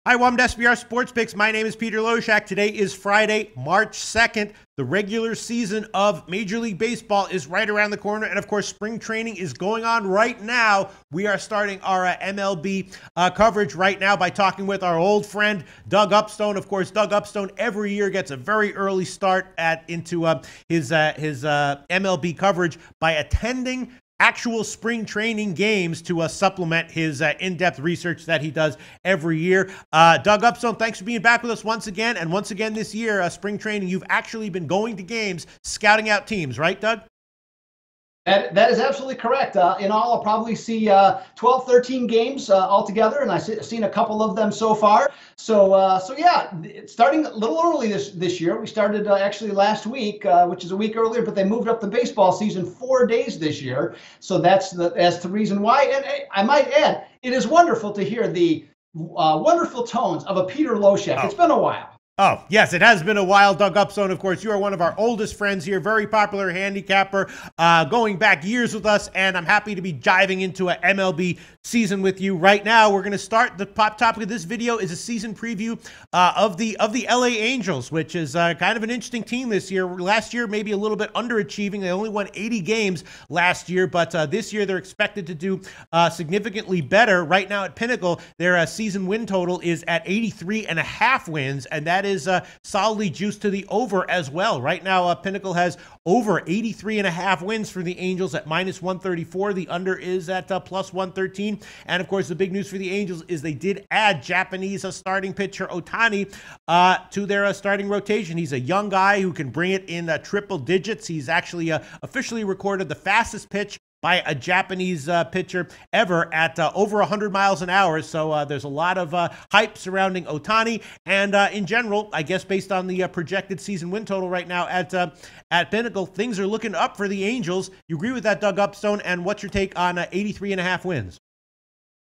Hi, welcome to SBR Sports Picks. My name is Peter Loshak. Today is Friday, March 2nd. The regular season of Major League Baseball is right around the corner. And of course, spring training is going on right now. We are starting our MLB coverage right now by talking with our old friend, Doug Upstone. Of course, Doug Upstone every year gets a very early start into his MLB coverage by attending actual spring training games to supplement his in-depth research that he does every year. Doug Upstone, thanks for being back with us once again. And once again this year, spring training, you've actually been going to games, scouting out teams, right, Doug? That is absolutely correct. In all, I'll probably see 12, 13 games altogether, and I've seen a couple of them so far. So yeah, it's starting a little early this year. We started actually last week, which is a week earlier, but they moved up the baseball season 4 days this year. So that's the reason why. And I might add, it is wonderful to hear the wonderful tones of a Peter Loshak. It's been a while. Oh, yes, it has been a while. Doug Upstone, of course, you are one of our oldest friends here, very popular handicapper, going back years with us, and I'm happy to be diving into an MLB season with you right now. We're going to start, the topic of this video is a season preview of the LA Angels, which is kind of an interesting team this year. Last year, maybe a little bit underachieving. They only won 80 games last year, but this year they're expected to do significantly better. Right now at Pinnacle, their season win total is at 83.5 wins, and that is solidly juiced to the over as well. Right now, Pinnacle has over 83.5 wins for the Angels at -134. The under is at +113. And of course, the big news for the Angels is they did add Japanese starting pitcher Ohtani to their starting rotation. He's a young guy who can bring it in triple digits. He's actually officially recorded the fastest pitch by a Japanese pitcher ever at over 100 miles an hour. So there's a lot of hype surrounding Ohtani. And in general, I guess based on the projected season win total right now at Pinnacle, things are looking up for the Angels. You agree with that, Doug Upstone? And what's your take on 83.5 wins?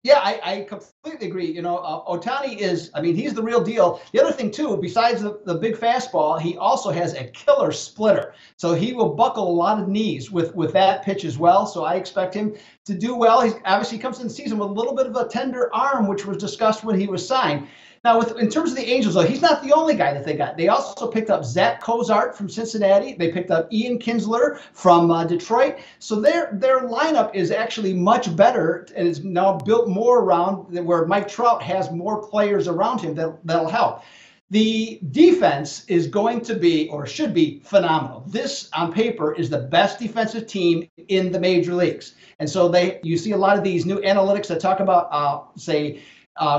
Yeah, I completely agree. You know, Ohtani is, I mean, he's the real deal. The other thing, too, besides the big fastball, he also has a killer splitter. So he will buckle a lot of knees with that pitch as well. So I expect him to do well. He obviously comes in the season with a little bit of a tender arm, which was discussed when he was signed. Now, in terms of the Angels, though, he's not the only guy that they got. They also picked up Zach Cozart from Cincinnati. They picked up Ian Kinsler from Detroit. So their lineup is actually much better and is now built more around where Mike Trout has more players around him that'll help. The defense is going to be, or should be, phenomenal. This, on paper, is the best defensive team in the major leagues. And so you see a lot of these new analytics that talk about,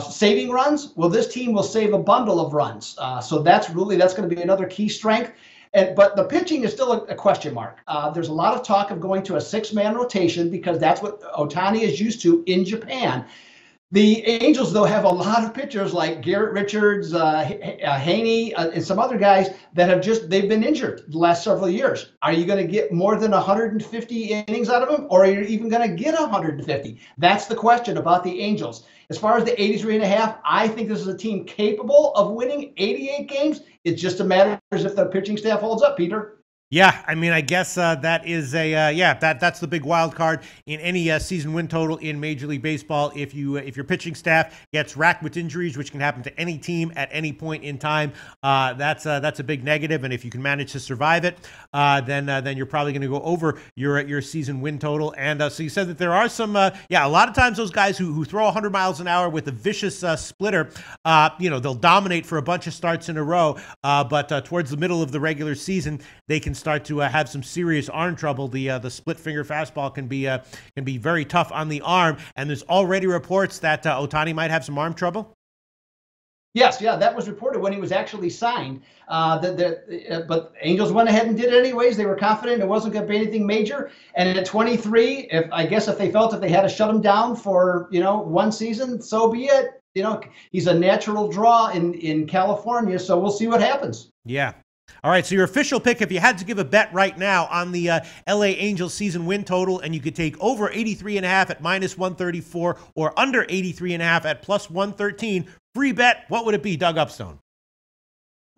saving runs. Well, this team will save a bundle of runs. So that's going to be another key strength. But the pitching is still a question mark. There's a lot of talk of going to a 6-man rotation because that's what Ohtani is used to in Japan. The Angels, though, have a lot of pitchers like Garrett Richards, Haney, and some other guys that they've been injured the last several years. Are you going to get more than 150 innings out of them, or are you even going to get 150? That's the question about the Angels. As far as the 83.5, I think this is a team capable of winning 88 games. It's just a matter of if the pitching staff holds up, Peter. Yeah, I mean, I guess that is that's the big wild card in any season win total in Major League Baseball. If your pitching staff gets racked with injuries, which can happen to any team at any point in time, that's a big negative. And if you can manage to survive it, then you're probably going to go over your season win total. And so you said that there are some a lot of times those guys who throw 100 miles an hour with a vicious splitter, they'll dominate for a bunch of starts in a row, but towards the middle of the regular season, they can start to have some serious arm trouble. The split finger fastball can be very tough on the arm, and there's already reports that Ohtani might have some arm trouble. Yes, yeah, that was reported when he was actually signed. But Angels went ahead and did it anyways. They were confident it wasn't going to be anything major. And at 23, if they felt if they had to shut him down for one season, so be it. He's a natural draw in California, so we'll see what happens. Yeah. All right, so your official pick, if you had to give a bet right now on the LA Angels season win total, and you could take over 83.5 at -134 or under 83.5 at +113, free bet, what would it be, Doug Upstone?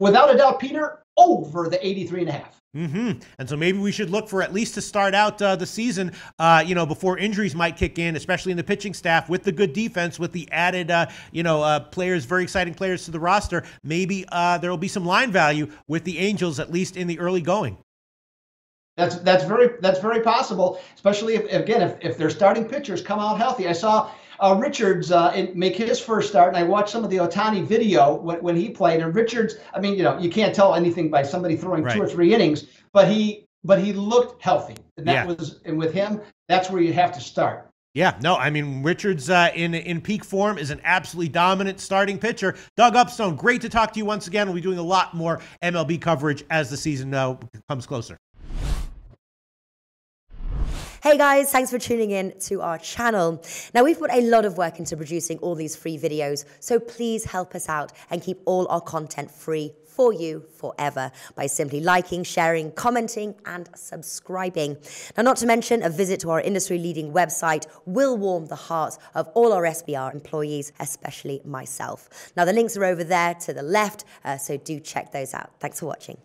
Without a doubt, Peter, over the 83.5. And so maybe we should look for, at least to start out the season, before injuries might kick in, especially in the pitching staff, with the good defense, with the added, players, very exciting players to the roster. Maybe there will be some line value with the Angels, at least in the early going. That's very possible, especially if their starting pitchers come out healthy. I saw Richards make his first start, and I watched some of the Ohtani video when he played. And Richards, I mean, you can't tell anything by somebody throwing 2 or 3 innings, but he looked healthy, and and with him, that's where you have to start. Yeah, no, I mean, Richards in peak form is an absolutely dominant starting pitcher. Doug Upstone, great to talk to you once again. We'll be doing a lot more MLB coverage as the season comes closer. Hey guys, thanks for tuning in to our channel. Now, we've put a lot of work into producing all these free videos, so please help us out and keep all our content free for you forever by simply liking, sharing, commenting, and subscribing. Now, not to mention, a visit to our industry-leading website will warm the hearts of all our SBR employees, especially myself. Now, the links are over there to the left, so do check those out. Thanks for watching.